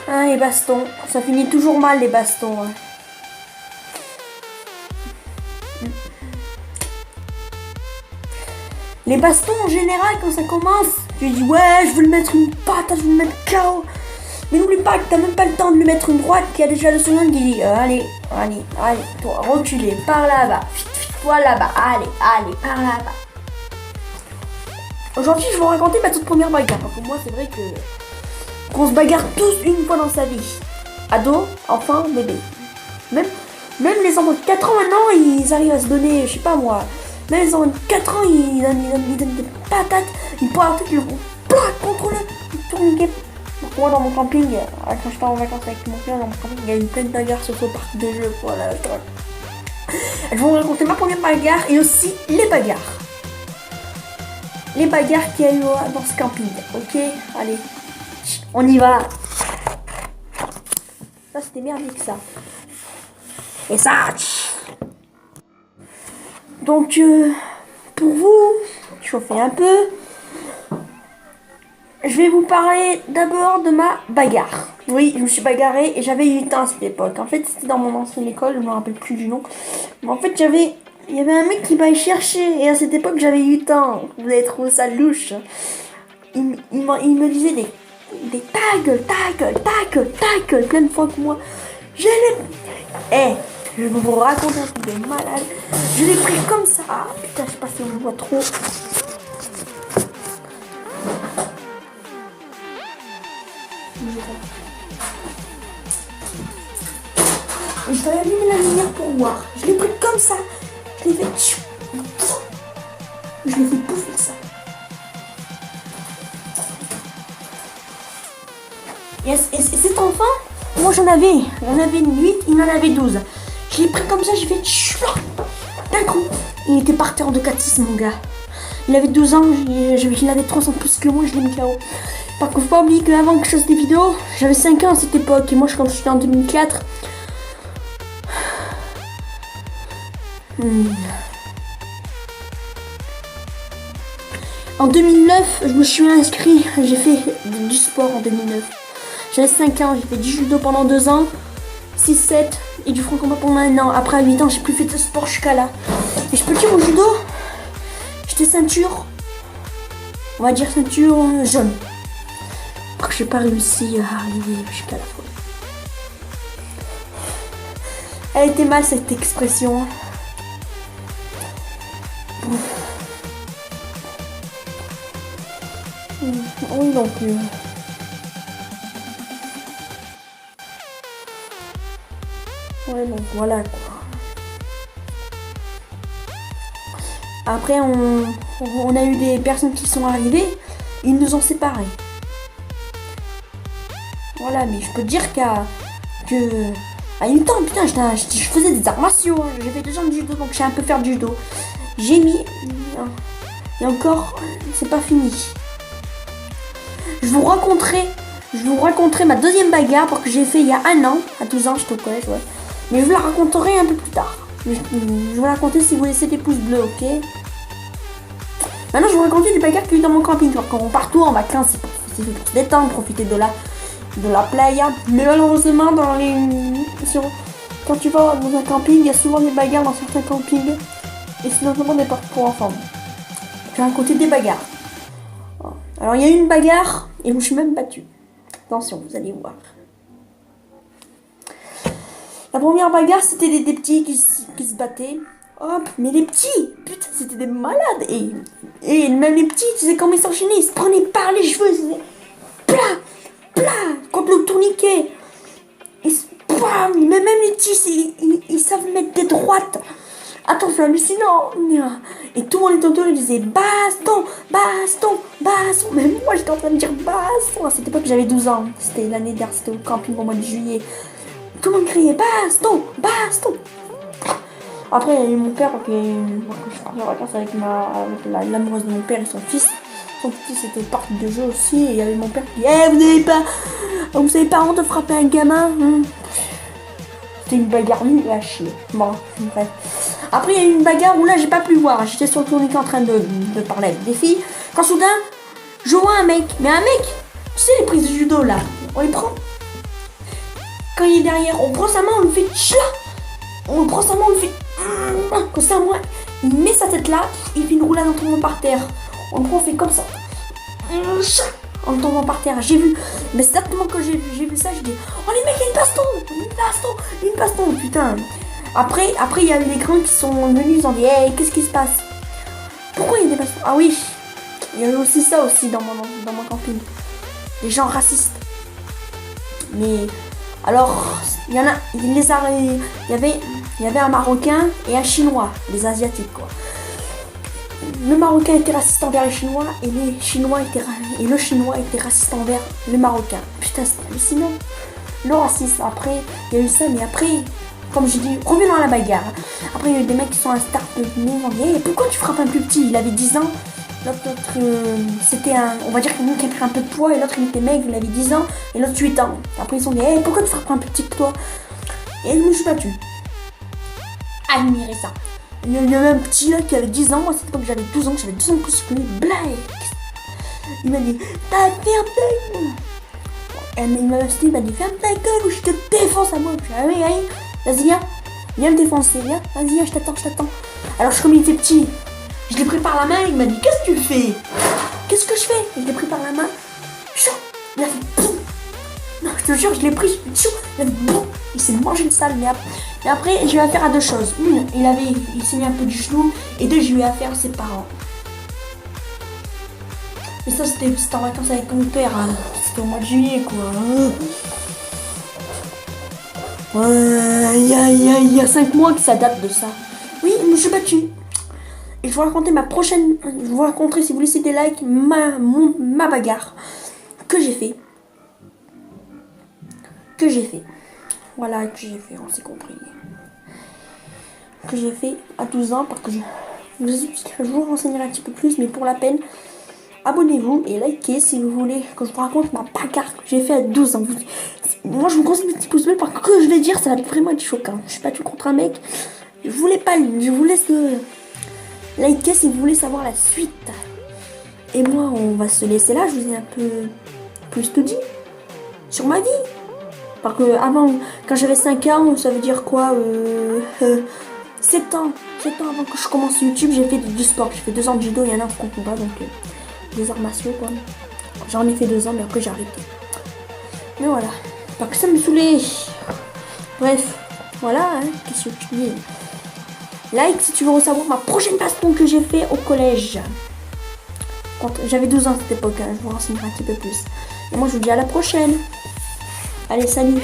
Hein, les bastons. Ça finit toujours mal, les bastons. Hein. Les bastons, en général, quand ça commence, tu dis ouais, je veux le mettre une patate, je veux le mettre KO. Mais n'oublie pas que t'as même pas le temps de lui mettre une droite, qu'il y a déjà le second qui dit allez, toi, reculez, par là-bas, toi là-bas, allez, par là-bas. Aujourd'hui, je vais vous raconter ma toute première bagarre, parce que moi, c'est vrai qu'on se bagarre tous une fois dans sa vie. Ado, enfant, bébé. Même les enfants de 4 ans maintenant, ils arrivent à se donner, je sais pas moi. Même les enfants de 4 ans, ils donnent des patates, ils pointent le plat contre le tourniquet. Moi dans mon camping, quand j'étais en vacances avec mon frère dans mon camping, il y a eu plein de bagarres sur ce parc de jeux. Voilà. Je vais vous raconter ma première bagarre et aussi les bagarres. Les bagarres qu'il y a eu dans ce camping. Ok, allez, on y va. Ça c'était merdique ça. Et ça. Donc pour vous chauffer un peu, je vais vous parler d'abord de ma bagarre. Oui, je me suis bagarrée et j'avais 8 ans à cette époque. En fait, c'était dans mon ancienne école, je me rappelle plus du nom. Mais en fait, il y avait un mec qui m'allait chercher et à cette époque, j'avais 8 ans. Vous allez trouver ça louche. Il me disait des ta gueule, plein de fois que moi. Je vais vous raconter un truc de malade. Je l'ai pris comme ça. Ah putain, je sais pas si on me voit trop. Et je vais allumer la lumière pour voir. Je l'ai pris comme ça. Je l'ai fait. Je l'ai fait bouffer ça. Et cet enfant, moi j'en avais 8, il en avait 12. Je l'ai pris comme ça, j'ai fait d'un coup. Il était par terre de 4-6 mon gars. Il avait 12 ans, il avait 3 ans plus que moi, je l'ai mis KO. Par contre, faut pas oublier qu'avant que je fasse des vidéos, j'avais 5 ans à cette époque. Et moi, quand j'étais en 2004. En 2009, je me suis inscrit. J'ai fait du sport en 2009. J'avais 5 ans, j'ai fait du judo pendant 2 ans. 6-7 et du franc-combat pendant 1 an. Après, à 8 ans, j'ai plus fait de sport jusqu'à là. Et je peux dire au judo, j'étais ceinture. On va dire ceinture jaune. Parce que j'ai pas réussi à arriver jusqu'à la fin. Elle était mal cette expression. Oui, donc. Ouais, donc voilà quoi. Après, on a eu des personnes qui sont arrivées, ils nous ont séparés. Voilà, mais je peux dire qu'à 8 ans, putain, je faisais des arts martiaux. Hein. J'ai fait 2 ans de judo, donc j'ai un peu faire du judo. J'ai mis. Et encore, c'est pas fini. Je vous raconterai ma deuxième bagarre parce que j'ai fait il y a 1 an. À 12 ans, j'étais au collège, ouais. Mais je vous la raconterai un peu plus tard. Je vais vous la raconter si vous laissez des pouces bleus, ok? Maintenant, je vais vous raconter des bagarres qu'il y a eu dans mon camping. Quand on part tout en vacances, c'est pour se détendre, profiter de la playa. Mais malheureusement, quand tu vas dans un camping, il y a souvent des bagarres dans certains campings. Et c'est notamment des parcs pour enfants. Je vais raconter des bagarres. Alors, il y a eu une bagarre et je me suis même battue. Attention, vous allez voir. La première bagarre, c'était des petits qui se battaient. Hop, mais les petits, putain, c'était des malades. Et même les petits, tu sais comment ils s'enchaînaient, ils se prenaient par les cheveux, ils se faisaient plat, contre le tourniquet. Mais même les petits, ils savent mettre des droites. Attends, c'est hallucinant. Et tout le monde était autour, il disait baston. Même moi, j'étais en train de dire baston. À cette époque, j'avais 12 ans. C'était l'année dernière, c'était au camping au mois de juillet. Tout le monde criait baston. Après, il y a eu mon père, parce que je suis partie en vacances avec l'amoureuse de mon père et son fils. Son petit, c'était au parc de jeu aussi. Et il y avait mon père qui dit vous savez pas honte de frapper un gamin C'était une bagarre nulle à chier. Bon, bref. Après, il y a eu une bagarre où là, j'ai pas pu voir. J'étais sur le tourniquet en train de parler avec des filles. Quand soudain, je vois un mec. Mais un mec, tu sais, les prises de judo là, on les prend. quand il est derrière, on prend sa main, on le fait tchla. On prend sa main, on le fait comme ça, moi, il met sa tête là, il fait une roulade en tombant par terre. On le prend, on fait comme ça. En tombant par terre, j'ai vu, mais exactement quand j'ai vu ça, je dis oh les mecs, il y a une baston, putain. Après il y a eu les grands qui sont venus, ils ont dit hey, qu'est-ce qui se passe? Pourquoi il y a des bastons? Ah oui, il y a eu aussi ça aussi dans mon camping, les gens racistes. Mais alors il y avait un Marocain et un Chinois, les Asiatiques quoi. Le Marocain était raciste envers les Chinois et le Chinois était raciste envers le Marocain. Putain, c'était hallucinant. Le racisme, après, il y a eu ça, mais après, comme je dis, revenons à la bagarre. Après, il y a eu des mecs qui sont à start de nous, on dit hey, pourquoi tu frappes un plus petit? Il avait 10 ans. L'autre, c'était on va dire qu'il a pris un peu de poids et l'autre, il était maigre, il avait 10 ans et l'autre 8 ans. Après, ils sont dit hey, pourquoi tu frappes un plus petit que toi? Et je me suis battue. Admirez ça. Il y avait un petit là qui avait 10 ans, moi c'était quand j'avais 12 ans, j'avais 12 ans de plus que lui, blague. Il m'a dit, t'as ferme ta gueule. Il m'a dit, ferme ta gueule ou je te défonce à moi. Je dis, allez, vas-y, viens me défoncer, viens, vas-y, viens, je t'attends. Alors comme il était petit, je l'ai pris par la main, il m'a dit, qu'est-ce que tu fais? Qu'est-ce que je fais? Je l'ai pris par la main, il a fait boum. Non, je te jure, je l'ai pris, il a fait boum. Il s'est mangé une salle, mais après, je lui ai affaire à deux choses. Une, il s'est mis un peu du genou, et deux, je lui ai affaire à ses parents. Mais ça, c'était en vacances avec mon père, hein. C'était au mois de juillet, quoi. Il y a 5 mois que ça date de ça. Oui, je me suis battue. Et je vais vous raconter, si vous laissez des likes, ma bagarre que j'ai fait. Voilà, que j'ai fait, on s'est compris. Que j'ai fait à 12 ans, parce que je vous renseignerai un petit peu plus, mais pour la peine, abonnez-vous et likez si vous voulez que je vous raconte ma bagarre que j'ai fait à 12 ans. Moi, je vous conseille le petit pouce bleu, parce que je vais dire, ça va vraiment être choquant. Je suis pas tout contre un mec. Je vous laisse liker si vous voulez savoir la suite. Et moi, on va se laisser là. Je vous ai un peu plus tout dit sur ma vie. Parce que avant, quand j'avais 5 ans, ça veut dire quoi 7 ans avant que je commence YouTube, j'ai fait du sport. J'ai fait 2 ans de judo, il y en a un qu'on combat, donc des arts martiaux quoi. J'en ai fait 2 ans, mais après j'ai arrêté. Mais voilà, parce que ça me saoulait. Bref, voilà, hein, qu'est-ce que tu dis. Like si tu veux savoir ma prochaine baston que j'ai fait au collège. J'avais 12 ans à cette époque, hein, je vous renseignerai un petit peu plus. Et moi je vous dis à la prochaine. Allez, salut!